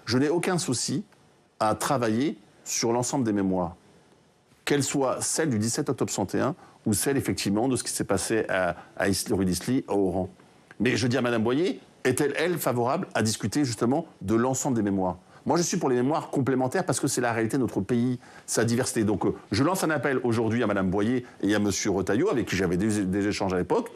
je n'ai aucun souci à travailler sur l'ensemble des mémoires, qu'elles soient celles du 17 octobre 61 ou celles, effectivement, de ce qui s'est passé à rue d'Isly, à Oran. Mais je dis à Mme Boyer, est-elle, elle, favorable à discuter, justement, de l'ensemble des mémoires? Moi, je suis pour les mémoires complémentaires parce que c'est la réalité de notre pays, sa diversité. Donc, je lance un appel aujourd'hui à Mme Boyer et à M. Retailleau, avec qui j'avais des échanges à l'époque.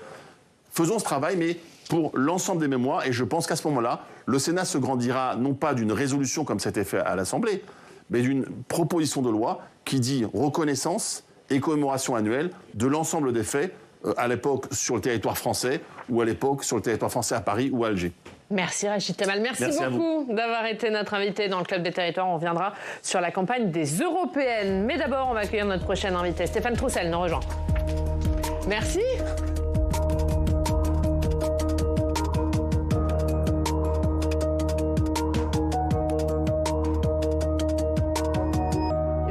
Faisons ce travail, mais pour l'ensemble des mémoires. Et je pense qu'à ce moment-là, le Sénat se grandira, non pas d'une résolution comme c'était fait à l'Assemblée, mais d'une proposition de loi qui dit reconnaissance et commémoration annuelle de l'ensemble des faits, à l'époque sur le territoire français, ou à l'époque sur le territoire français à Paris ou à Alger. Merci Rachid Temal. Merci beaucoup d'avoir été notre invité dans le Club des Territoires. On reviendra sur la campagne des Européennes. Mais d'abord, on va accueillir notre prochain invité. Stéphane Troussel nous rejoint. Merci.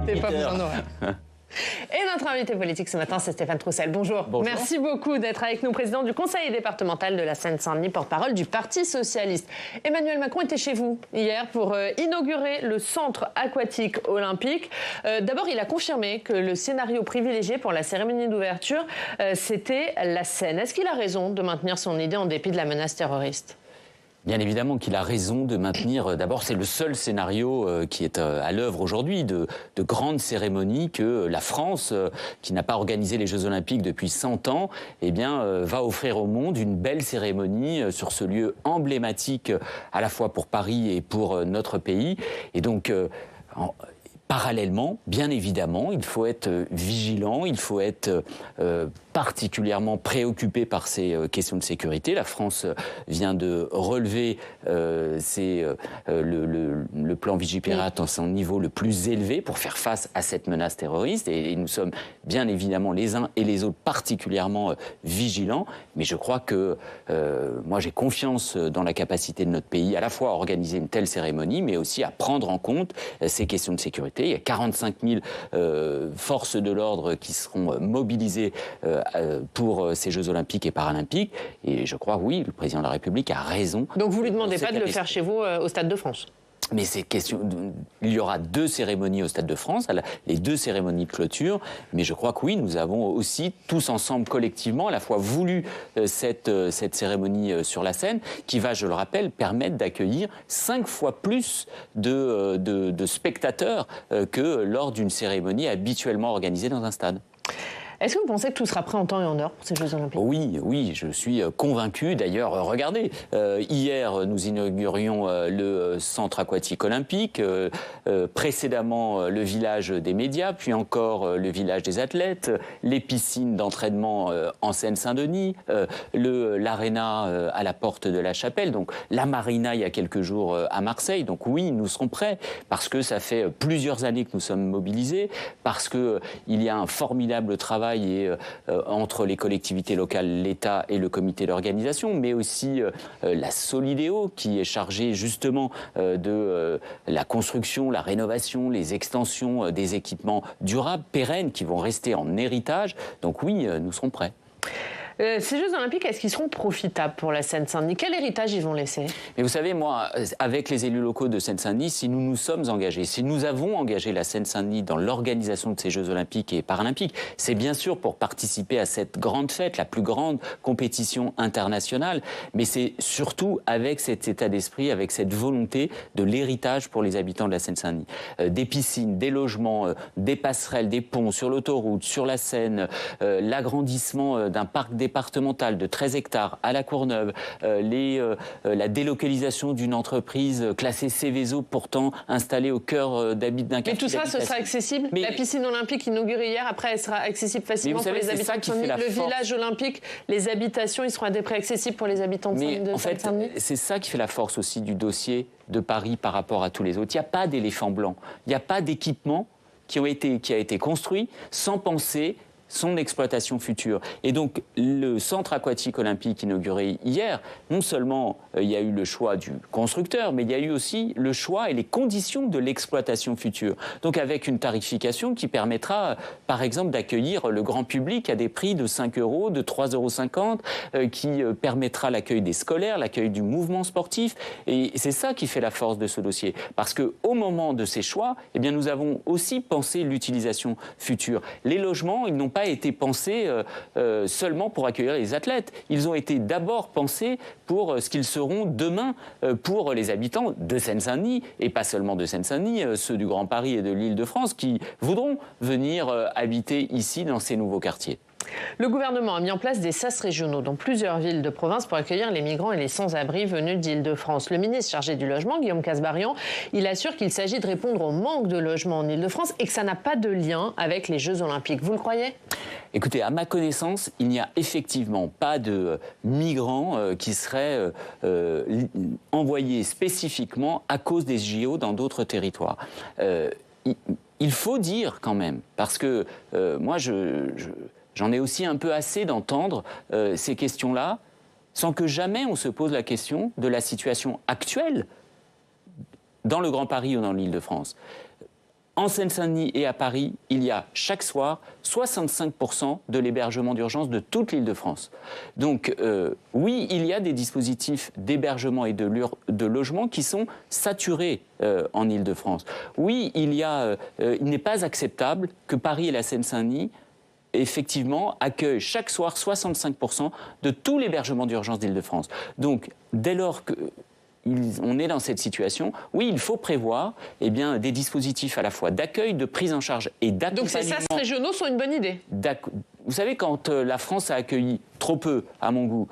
C'était pas plus en horaire. Et notre invité politique ce matin, c'est Stéphane Troussel. Bonjour. Bonjour. Merci beaucoup d'être avec nous, président du Conseil départemental de la Seine-Saint-Denis, porte-parole du Parti socialiste. Emmanuel Macron était chez vous hier pour inaugurer le centre aquatique olympique. D'abord, il a confirmé que le scénario privilégié pour la cérémonie d'ouverture, c'était la Seine. Est-ce qu'il a raison de maintenir son idée en dépit de la menace terroriste ? Bien évidemment qu'il a raison de maintenir. D'abord, c'est le seul scénario qui est à l'œuvre aujourd'hui de grandes cérémonies que la France, qui n'a pas organisé les Jeux Olympiques depuis 100 ans, eh bien, va offrir au monde une belle cérémonie sur ce lieu emblématique à la fois pour Paris et pour notre pays. Et donc, parallèlement, bien évidemment, il faut être vigilant, il faut être particulièrement préoccupé par ces questions de sécurité. La France vient de relever le plan Vigipirate à son niveau le plus élevé pour faire face à cette menace terroriste. Et nous sommes bien évidemment les uns et les autres particulièrement vigilants. Mais je crois que moi j'ai confiance dans la capacité de notre pays à la fois à organiser une telle cérémonie, mais aussi à prendre en compte ces questions de sécurité. Il y a 45 000 forces de l'ordre qui seront mobilisées pour ces Jeux Olympiques et Paralympiques. Et je crois, oui, le président de la République a raison. Donc vous ne lui demandez pas de le faire chez vous au Stade de France ? Mais il y aura 2 cérémonies au Stade de France, les 2 cérémonies de clôture. Mais je crois que oui, nous avons aussi tous ensemble, collectivement, à la fois voulu cette cérémonie sur la Seine, qui va, je le rappelle, permettre d'accueillir 5 fois plus de spectateurs que lors d'une cérémonie habituellement organisée dans un stade. Est-ce que vous pensez que tout sera prêt en temps et en heure pour ces Jeux Olympiques ? Oui, je suis convaincu. D'ailleurs, regardez, hier, nous inaugurions le centre aquatique olympique, précédemment le village des médias, puis encore le village des athlètes, les piscines d'entraînement en Seine-Saint-Denis, l'aréna à la porte de la Chapelle, donc la marina il y a quelques jours à Marseille. Donc oui, nous serons prêts, parce que ça fait plusieurs années que nous sommes mobilisés, parce qu'il y a un formidable travail entre les collectivités locales, l'État et le comité d'organisation, mais aussi la Solidéo qui est chargée justement de la construction, la rénovation, les extensions des équipements durables, pérennes, qui vont rester en héritage. Donc oui, nous serons prêts. Ces Jeux Olympiques, est-ce qu'ils seront profitables pour la Seine-Saint-Denis ? Quel héritage ils vont laisser ? Mais vous savez, moi, avec les élus locaux de Seine-Saint-Denis, si nous nous sommes engagés, si nous avons engagé la Seine-Saint-Denis dans l'organisation de ces Jeux Olympiques et Paralympiques, c'est bien sûr pour participer à cette grande fête, la plus grande compétition internationale, mais c'est surtout avec cet état d'esprit, avec cette volonté de l'héritage pour les habitants de la Seine-Saint-Denis. Des piscines, des logements, des passerelles, des ponts sur l'autoroute, sur la Seine, l'agrandissement d'un parc départementale de 13 hectares à La Courneuve, la délocalisation d'une entreprise classée Céveso, pourtant installée au cœur d'un quartier. Mais tout ça, ce sera accessible. La piscine olympique inaugurée hier, après, elle sera accessible facilement pour les habitants de Saint-Denis. Le village olympique, les habitations, ils seront à des prix accessibles pour les habitants de Saint-Denis. En fait, c'est ça qui fait la force aussi du dossier de Paris par rapport à tous les autres. Il n'y a pas d'éléphant blanc. Il n'y a pas d'équipement qui a été construit sans penser son exploitation future. Et donc, le centre aquatique olympique inauguré hier, non seulement il y a eu le choix du constructeur, mais il y a eu aussi le choix et les conditions de l'exploitation future. Donc, avec une tarification qui permettra, par exemple, d'accueillir le grand public à des prix de 5 €, de 3,50 €, qui permettra l'accueil des scolaires, l'accueil du mouvement sportif. Et c'est ça qui fait la force de ce dossier. Parce qu'au moment de ces choix, eh bien, nous avons aussi pensé l'utilisation future. Les logements, ils n'ont pas été pensés seulement pour accueillir les athlètes. Ils ont été d'abord pensés pour ce qu'ils seront demain pour les habitants de Seine-Saint-Denis, et pas seulement de Seine-Saint-Denis, ceux du Grand Paris et de l'Île-de-France qui voudront venir habiter ici dans ces nouveaux quartiers. Le gouvernement a mis en place des sas régionaux dans plusieurs villes de province pour accueillir les migrants et les sans-abri venus d'Île-de-France. Le ministre chargé du logement, Guillaume Kasbarian, il assure qu'il s'agit de répondre au manque de logements en Île-de-France et que ça n'a pas de lien avec les Jeux Olympiques. Vous le croyez ? Écoutez, à ma connaissance, il n'y a effectivement pas de migrants qui seraient envoyés spécifiquement à cause des JO dans d'autres territoires. Il faut dire quand même, parce que moi, j'en ai aussi un peu assez d'entendre ces questions-là, sans que jamais on se pose la question de la situation actuelle dans le Grand Paris ou dans l'Île-de-France. En Seine-Saint-Denis et à Paris, il y a chaque soir 65% de l'hébergement d'urgence de toute l'Île-de-France. Donc oui, il y a des dispositifs d'hébergement et de logement qui sont saturés en Île-de-France. Oui, il n'est pas acceptable que Paris et la Seine-Saint-Denis effectivement, accueille chaque soir 65% de tout l'hébergement d'urgence d'Île-de-France. Donc, dès lors qu'on est dans cette situation, oui, il faut prévoir des dispositifs à la fois d'accueil, de prise en charge et d'accompagnement. Donc ces sas régionaux sont une bonne idée. Vous savez, quand la France a accueilli trop peu, à mon goût,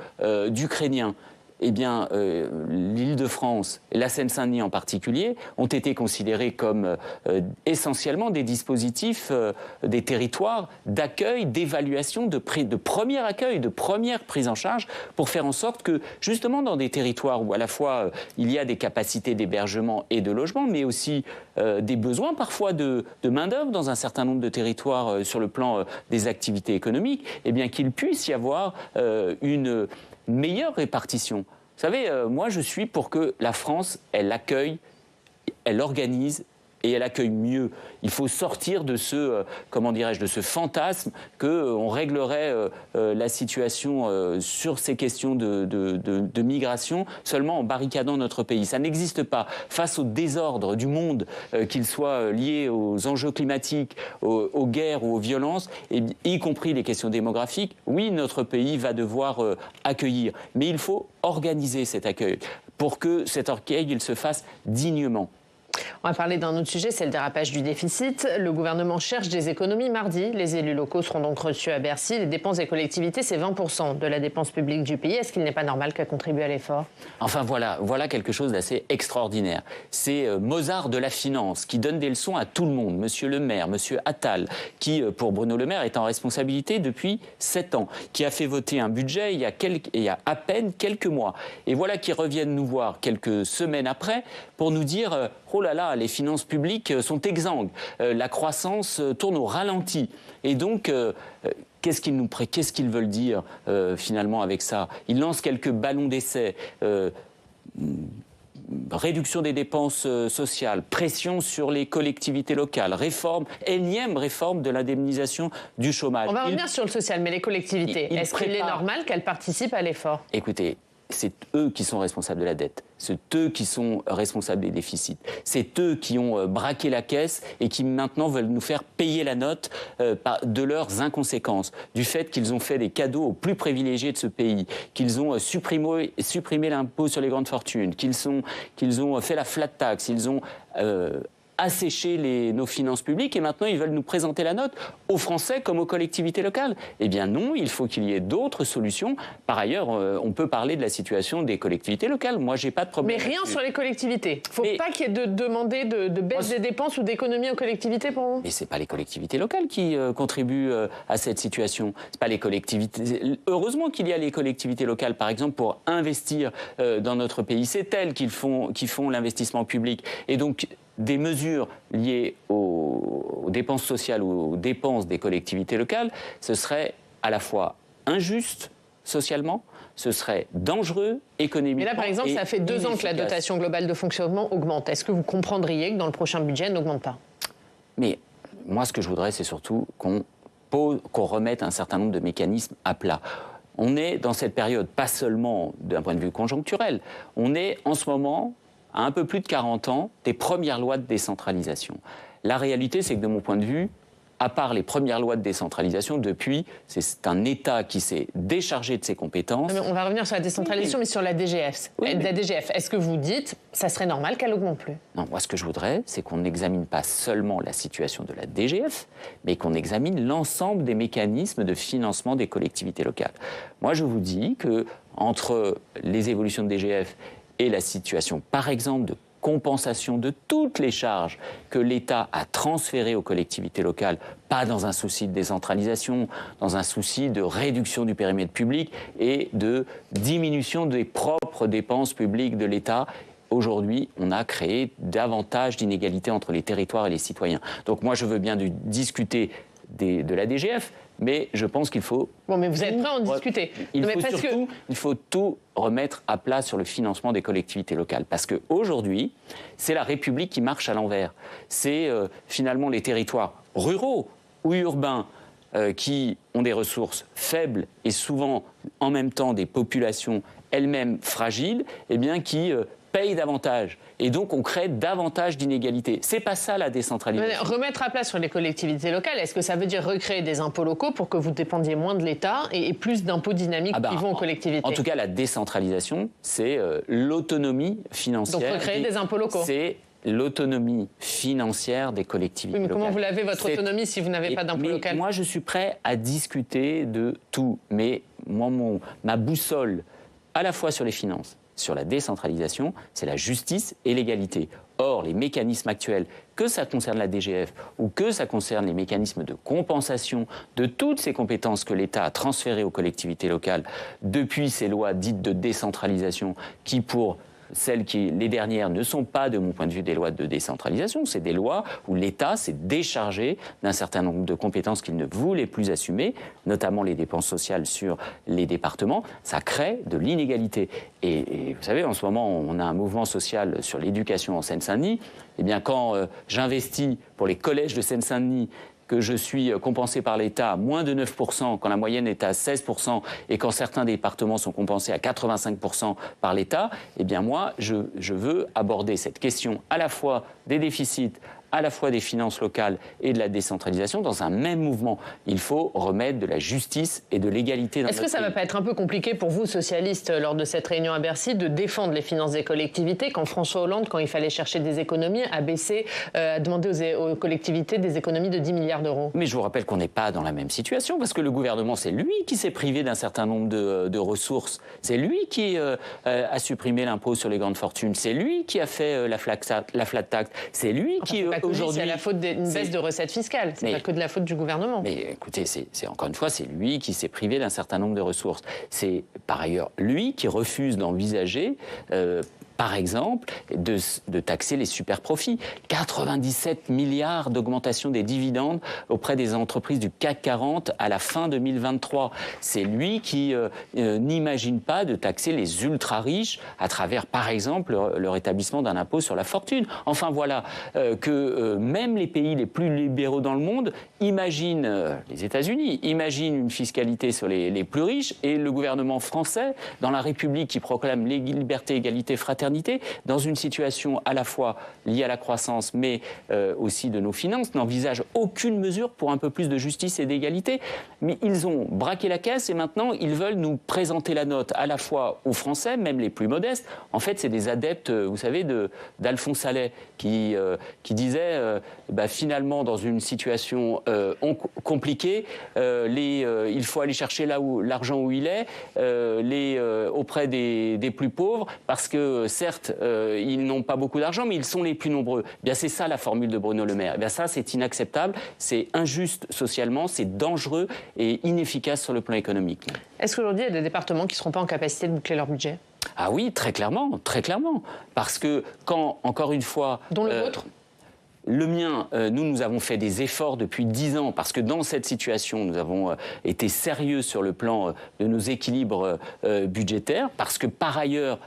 d'Ukrainiens, l'Île-de-France et la Seine-Saint-Denis en particulier ont été considérés comme essentiellement des dispositifs, des territoires d'accueil, d'évaluation, de premier accueil, de première prise en charge, pour faire en sorte que, justement, dans des territoires où à la fois il y a des capacités d'hébergement et de logement, mais aussi des besoins parfois de main-d'œuvre dans un certain nombre de territoires sur le plan des activités économiques, qu'il puisse y avoir une meilleure répartition. Vous savez, moi je suis pour que la France, elle accueille, elle organise et elle accueille mieux. Il faut sortir de ce, de ce fantasme qu'on réglerait la situation sur ces questions de migration seulement en barricadant notre pays. Ça n'existe pas. Face au désordre du monde, qu'il soit lié aux enjeux climatiques, aux guerres ou aux violences, y compris les questions démographiques, oui, notre pays va devoir accueillir. Mais il faut organiser cet accueil pour que cet accueil il se fasse dignement. On va parler d'un autre sujet, c'est le dérapage du déficit. Le gouvernement cherche des économies mardi. Les élus locaux seront donc reçus à Bercy. Les dépenses des collectivités, c'est 20% de la dépense publique du pays. Est-ce qu'il n'est pas normal qu'elle contribue à l'effort ? Enfin voilà quelque chose d'assez extraordinaire. C'est Mozart de la finance qui donne des leçons à tout le monde. Monsieur le maire, monsieur Attal, qui pour Bruno Le Maire est en responsabilité depuis 7 ans, qui a fait voter un budget il y a à peine quelques mois. Et voilà qu'ils reviennent nous voir quelques semaines après pour nous dire oh là là, les finances publiques sont exsangues, la croissance tourne au ralenti. Et donc, qu'est-ce qu'ils veulent dire finalement avec ça ? Ils lancent quelques ballons d'essai. Réduction des dépenses sociales, pression sur les collectivités locales, énième réforme de l'indemnisation du chômage. On va revenir sur le social, mais les collectivités, est-ce qu'il est normal qu'elles participent à l'effort ? Écoutez, c'est eux qui sont responsables de la dette, c'est eux qui sont responsables des déficits, c'est eux qui ont braqué la caisse et qui maintenant veulent nous faire payer la note de leurs inconséquences, du fait qu'ils ont fait des cadeaux aux plus privilégiés de ce pays, qu'ils ont supprimé l'impôt sur les grandes fortunes, qu'ils ont fait la flat tax, ils ont assécher nos finances publiques et maintenant ils veulent nous présenter la note aux Français comme aux collectivités locales. Eh bien non, il faut qu'il y ait d'autres solutions. Par ailleurs, on peut parler de la situation des collectivités locales. Moi, j'ai pas de problème. Mais rien sur les collectivités. Il ne faut pas qu'il y ait de demander de baisse des dépenses ou d'économies aux collectivités pour vous. Mais c'est pas les collectivités locales qui contribuent à cette situation. C'est pas les collectivités. Heureusement qu'il y a les collectivités locales, par exemple, pour investir dans notre pays. C'est elles qui font l'investissement public. Et donc des mesures liées aux dépenses sociales ou aux dépenses des collectivités locales, ce serait à la fois injuste socialement, ce serait dangereux économiquement. Mais là, par exemple, ça fait 2 ans que la dotation globale de fonctionnement augmente. Est-ce que vous comprendriez que dans le prochain budget, elle n'augmente pas? Mais moi, ce que je voudrais, c'est surtout qu'on remette un certain nombre de mécanismes à plat. On est dans cette période, pas seulement d'un point de vue conjoncturel, on est en ce moment, à un peu plus de 40 ans, des premières lois de décentralisation. La réalité, c'est que de mon point de vue, à part les premières lois de décentralisation, depuis, c'est un État qui s'est déchargé de ses compétences. Non, mais on va revenir sur la décentralisation, mais sur la DGF. Oui, la DGF, est-ce que vous dites, ça serait normal qu'elle augmente plus? Non, moi, ce que je voudrais, c'est qu'on n'examine pas seulement la situation de la DGF, mais qu'on examine l'ensemble des mécanismes de financement des collectivités locales. Moi, je vous dis que entre les évolutions de DGF et la situation, par exemple, de compensation de toutes les charges que l'État a transférées aux collectivités locales, pas dans un souci de décentralisation, dans un souci de réduction du périmètre public et de diminution des propres dépenses publiques de l'État. Aujourd'hui, on a créé davantage d'inégalités entre les territoires et les citoyens. Donc moi, je veux bien discuter de la DGF, mais je pense qu'il faut... Bon, mais vous êtes prêt à en discuter. Il faut tout remettre à plat sur le financement des collectivités locales. Parce qu'aujourd'hui, c'est la République qui marche à l'envers. C'est finalement les territoires ruraux ou urbains qui ont des ressources faibles et souvent en même temps des populations elles-mêmes fragiles, eh bien, qui payent davantage. Et donc, on crée davantage d'inégalités. C'est pas ça, la décentralisation. Remettre à plat sur les collectivités locales, est-ce que ça veut dire recréer des impôts locaux pour que vous dépendiez moins de l'État et plus d'impôts dynamiques qui vont aux collectivités? En tout cas, la décentralisation, c'est l'autonomie financière. Donc, recréer des impôts locaux. C'est l'autonomie financière des collectivités locales. Comment vous l'avez, votre autonomie, si vous n'avez pas d'impôt local? Moi, je suis prêt à discuter de tout. Mais moi, ma boussole, à la fois sur les finances, sur la décentralisation, c'est la justice et l'égalité. Or, les mécanismes actuels, que ça concerne la DGF ou que ça concerne les mécanismes de compensation de toutes ces compétences que l'État a transférées aux collectivités locales depuis ces lois dites de décentralisation qui, pour les dernières, ne sont pas, de mon point de vue, des lois de décentralisation. C'est des lois où l'État s'est déchargé d'un certain nombre de compétences qu'il ne voulait plus assumer, notamment les dépenses sociales sur les départements. Ça crée de l'inégalité. Et vous savez, en ce moment, on a un mouvement social sur l'éducation en Seine-Saint-Denis. Eh bien, quand j'investis pour les collèges de Seine-Saint-Denis, que je suis compensé par l'État à moins de 9%, quand la moyenne est à 16%, et quand certains départements sont compensés à 85% par l'État, eh bien moi, je veux aborder cette question à la fois des déficits, à la fois des finances locales et de la décentralisation dans un même mouvement. Il faut remettre de la justice et de l'égalité dans notre pays. Est-ce que ça ne va pas être un peu compliqué pour vous, socialistes, lors de cette réunion à Bercy, de défendre les finances des collectivités quand François Hollande, quand il fallait chercher des économies, a demandé aux collectivités des économies de 10 milliards d'euros? Mais je vous rappelle qu'on n'est pas dans la même situation, parce que le gouvernement, c'est lui qui s'est privé d'un certain nombre de ressources. C'est lui qui a supprimé l'impôt sur les grandes fortunes. C'est lui qui a fait la flat tax. C'est lui qui... Aujourd'hui, c'est la faute d'une baisse de recettes fiscales. C'est pas que de la faute du gouvernement. Mais écoutez, c'est encore une fois, c'est lui qui s'est privé d'un certain nombre de ressources. C'est par ailleurs lui qui refuse d'envisager par exemple, de taxer les super-profits. 97 milliards d'augmentation des dividendes auprès des entreprises du CAC 40 à la fin 2023. C'est lui qui n'imagine pas de taxer les ultra-riches à travers, par exemple, le rétablissement d'un impôt sur la fortune. Enfin, voilà, que même les pays les plus libéraux dans le monde imaginent, les États-Unis, imaginent une fiscalité sur les plus riches, et le gouvernement français, dans la République qui proclame liberté, égalité, fraternité, dans une situation à la fois liée à la croissance, mais aussi de nos finances, n'envisage aucune mesure pour un peu plus de justice et d'égalité. Mais ils ont braqué la caisse et maintenant, ils veulent nous présenter la note à la fois aux Français, même les plus modestes. En fait, c'est des adeptes, vous savez, d'Alphonse Allais, qui disait, finalement, dans une situation compliquée, il faut aller chercher l'argent où il est, auprès des plus pauvres, parce que certes, ils n'ont pas beaucoup d'argent, mais ils sont les plus nombreux. Eh bien, c'est ça la formule de Bruno Le Maire. Eh bien, ça, c'est inacceptable, c'est injuste socialement, c'est dangereux et inefficace sur le plan économique. Est-ce qu'aujourd'hui, il y a des départements qui ne seront pas en capacité de boucler leur budget ? Ah oui, très clairement. Parce que quand, encore une fois... Dont le vôtre ? Le mien, nous avons fait des efforts depuis 10 ans parce que dans cette situation, nous avons été sérieux sur le plan de nos équilibres budgétaires parce que par ailleurs,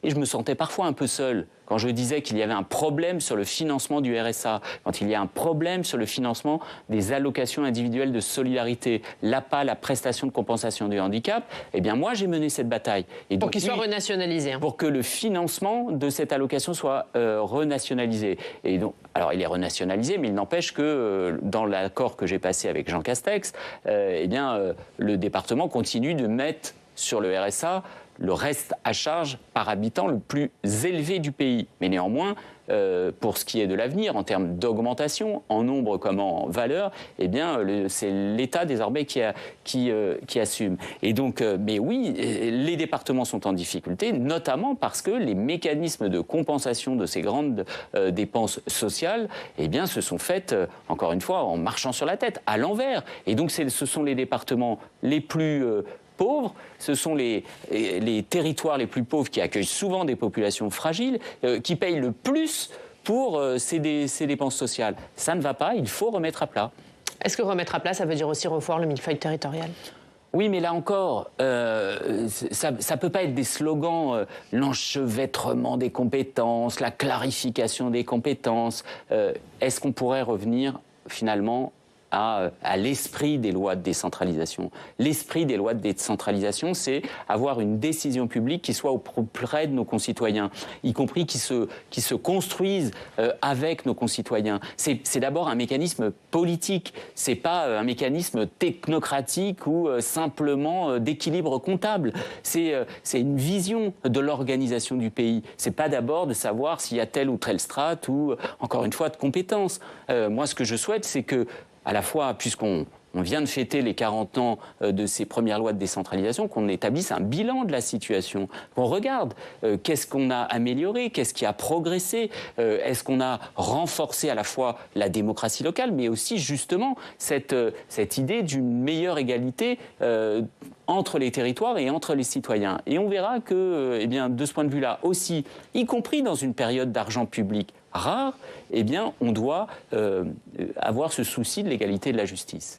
et je me sentais parfois un peu seul quand je disais qu'il y avait un problème sur le financement du RSA, quand il y a un problème sur le financement des allocations individuelles de solidarité, l'APA, la prestation de compensation du handicap, eh bien moi j'ai mené cette bataille. Et pour qu'il soit renationalisé. Hein. Pour que le financement de cette allocation soit renationalisé. Et donc, alors il est renationalisé, mais il n'empêche que dans l'accord que j'ai passé avec Jean Castex, le département continue de mettre sur le RSA le reste à charge par habitant le plus élevé du pays. Mais néanmoins, pour ce qui est de l'avenir, en termes d'augmentation, en nombre comme en valeur, eh bien, c'est l'État désormais qui assume. Et donc, mais oui, les départements sont en difficulté, notamment parce que les mécanismes de compensation de ces grandes dépenses sociales, eh bien, se sont faites, encore une fois, en marchant sur la tête, à l'envers. Et donc, ce sont les départements les plus pauvres, ce sont les territoires les plus pauvres qui accueillent souvent des populations fragiles, qui payent le plus pour ces dépenses sociales. Ça ne va pas, il faut remettre à plat. Est-ce que remettre à plat, ça veut dire aussi revoir le millefeuille territorial ? Oui, mais là encore, ça ne peut pas être des slogans, l'enchevêtrement des compétences, la clarification des compétences. Est-ce qu'on pourrait revenir finalement à l'esprit des lois de décentralisation. L'esprit des lois de décentralisation, c'est avoir une décision publique qui soit au plus près de nos concitoyens, y compris qui se construise avec nos concitoyens. C'est d'abord un mécanisme politique, c'est pas un mécanisme technocratique ou simplement d'équilibre comptable. C'est une vision de l'organisation du pays. C'est pas d'abord de savoir s'il y a telle ou telle strate ou, encore une fois, de compétences. Moi, ce que je souhaite, c'est que à la fois, puisqu'on vient de fêter les 40 ans de ces premières lois de décentralisation, qu'on établisse un bilan de la situation, qu'on regarde qu'est-ce qu'on a amélioré, qu'est-ce qui a progressé, est-ce qu'on a renforcé à la fois la démocratie locale, mais aussi justement cette idée d'une meilleure égalité entre les territoires et entre les citoyens. Et on verra que, eh bien, de ce point de vue-là aussi, y compris dans une période d'argent public rare, eh bien, on doit avoir ce souci de l'égalité et de la justice.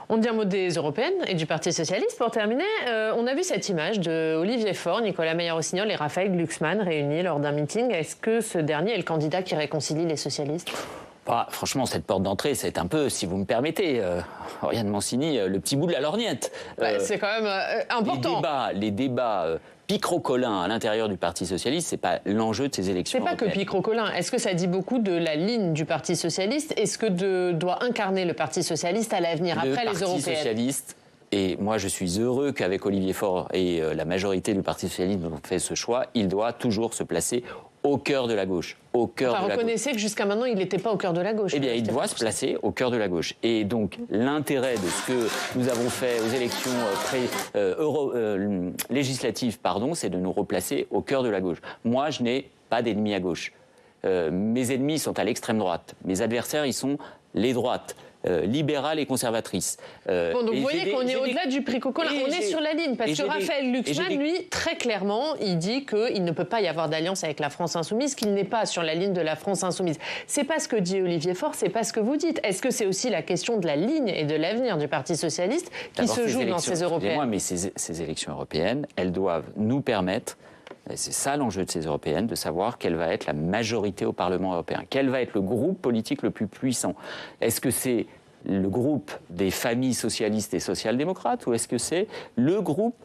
On dit un mot des Européennes et du Parti Socialiste. Pour terminer, on a vu cette image de Olivier Faure, Nicolas Meyer-Rossignol et Raphaël Glucksmann réunis lors d'un meeting. Est-ce que ce dernier est le candidat qui réconcilie les socialistes ? Bah, franchement, cette porte d'entrée, c'est un peu, si vous me permettez, Oriane Mancini, le petit bout de la lorgnette. C'est quand même important. Les débats picrocolin à l'intérieur du Parti Socialiste, c'est pas l'enjeu de ces élections européennes. C'est pas que picrocolin. Est-ce que ça dit beaucoup de la ligne du Parti Socialiste ? Est-ce que doit incarner le Parti Socialiste à l'avenir, après les européennes ? Le Parti Socialiste, et moi je suis heureux qu'avec Olivier Faure et la majorité du Parti Socialiste ont fait ce choix, il doit toujours se placer au cœur de la gauche. Reconnaissez que jusqu'à maintenant, il n'était pas au cœur de la gauche. Eh bien, il doit se placer au cœur de la gauche. Et donc, l'intérêt de ce que nous avons fait aux élections législatives, c'est de nous replacer au cœur de la gauche. Moi, je n'ai pas d'ennemis à gauche. Mes ennemis sont à l'extrême droite. Mes adversaires, ils sont les droites. Libérales et conservatrices. Donc vous voyez qu'on est au-delà du picrocolin, on est sur la ligne, parce que Raphaël Glucksmann, lui, très clairement, il dit qu'il ne peut pas y avoir d'alliance avec la France Insoumise, qu'il n'est pas sur la ligne de la France Insoumise. C'est pas ce que dit Olivier Faure, c'est pas ce que vous dites. Est-ce que c'est aussi la question de la ligne et de l'avenir du Parti Socialiste qui se joue dans ces européennes ? Mais ces élections européennes, elles doivent nous permettre, et c'est ça l'enjeu de ces européennes, de savoir quelle va être la majorité au Parlement européen. Quel va être le groupe politique le plus puissant ? Est-ce que c'est le groupe des familles socialistes et social-démocrates ou est-ce que c'est le groupe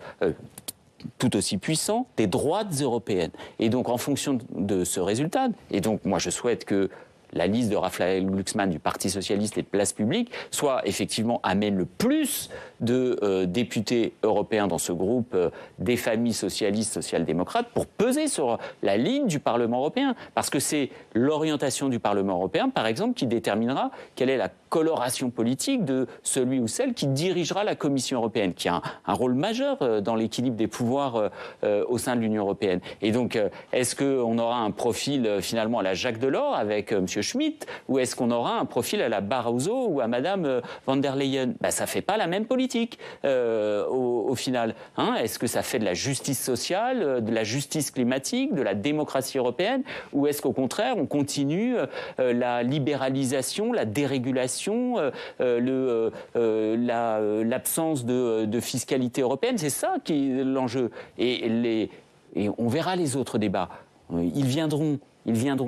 tout aussi puissant des droites européennes ? Et donc en fonction de ce résultat, et donc moi je souhaite que la liste de Raphaël Glucksmann du Parti Socialiste et de Place Publique soit effectivement amène le plus de députés européens dans ce groupe des familles socialistes, social-démocrates pour peser sur la ligne du Parlement européen. Parce que c'est l'orientation du Parlement européen, par exemple, qui déterminera quelle est la coloration politique de celui ou celle qui dirigera la Commission européenne, qui a un rôle majeur dans l'équilibre des pouvoirs au sein de l'Union européenne. Et donc, est-ce qu'on aura un profil finalement à la Jacques Delors avec M. Schmitt, ou est-ce qu'on aura un profil à la Barroso ou à Madame van der Leyen? Ça ne fait pas la même politique au final. Hein, est-ce que ça fait de la justice sociale, de la justice climatique, de la démocratie européenne, ou est-ce qu'au contraire, on continue la libéralisation, la dérégulation, l'absence de fiscalité européenne? C'est ça qui est l'enjeu. Et on verra les autres débats. Ils viendront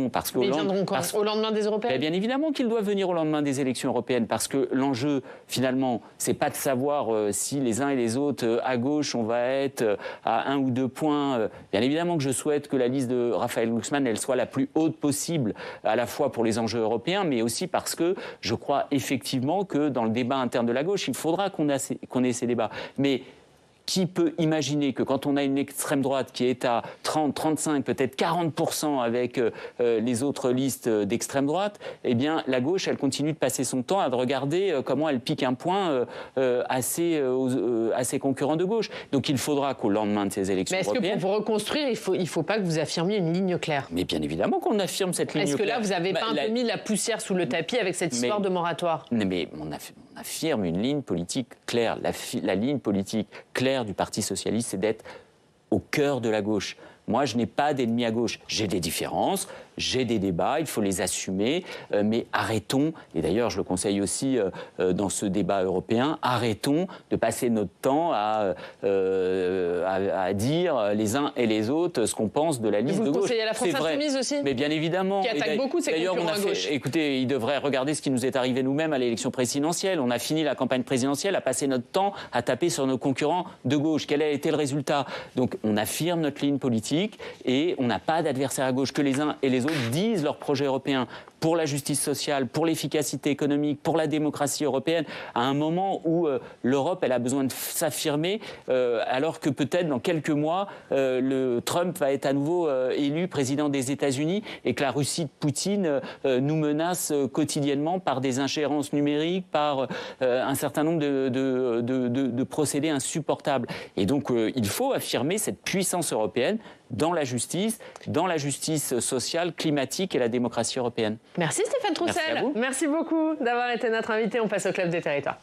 parce que... Mais ils viendront quand ? Au lendemain des européennes ? Bien évidemment qu'ils doivent venir au lendemain des élections européennes, parce que l'enjeu, finalement, c'est pas de savoir si les uns et les autres, à gauche, on va être à 1 ou 2 points. Bien évidemment que je souhaite que la liste de Raphaël Glucksmann, elle soit la plus haute possible, à la fois pour les enjeux européens, mais aussi parce que je crois effectivement que dans le débat interne de la gauche, il faudra qu'on ait ces débats. Mais qui peut imaginer que quand on a une extrême droite qui est à 30, 35, peut-être 40% avec les autres listes d'extrême droite, eh bien la gauche, elle continue de passer son temps à regarder comment elle pique un point à ses concurrents de gauche. Donc il faudra qu'au lendemain de ces élections européennes... Mais est-ce que pour vous reconstruire, il faut pas que vous affirmiez une ligne claire? Mais bien évidemment qu'on affirme cette ligne claire. Est-ce que là, vous n'avez pas un peu mis la poussière sous le tapis avec cette histoire de moratoire? Mais on affirme une ligne politique claire. La ligne politique claire du Parti socialiste, c'est d'être au cœur de la gauche. Moi, je n'ai pas d'ennemis à gauche. J'ai des différences, j'ai des débats, il faut les assumer, mais arrêtons, et d'ailleurs je le conseille aussi dans ce débat européen, arrêtons de passer notre temps à dire les uns et les autres ce qu'on pense de la liste de gauche. Vous conseillez à la France Insoumise aussi? Mais bien évidemment. Qui attaque beaucoup ses concurrents à gauche. Écoutez, il devrait regarder ce qui nous est arrivé nous-mêmes à l'élection présidentielle. On a fini la campagne présidentielle à passer notre temps à taper sur nos concurrents de gauche. Quel a été le résultat? Donc on affirme notre ligne politique et on n'a pas d'adversaire à gauche, que les uns et les autres disent leur projet européen pour la justice sociale, pour l'efficacité économique, pour la démocratie européenne, à un moment où l'Europe, elle a besoin de s'affirmer, alors que peut-être dans quelques mois, Trump va être à nouveau élu président des États-Unis et que la Russie de Poutine nous menace quotidiennement par des ingérences numériques, par un certain nombre de procédés insupportables. Et donc, il faut affirmer cette puissance européenne dans la justice sociale, climatique et la démocratie européenne. Merci Stéphane Troussel. Merci à vous. Merci beaucoup d'avoir été notre invité. On passe au Club des Territoires.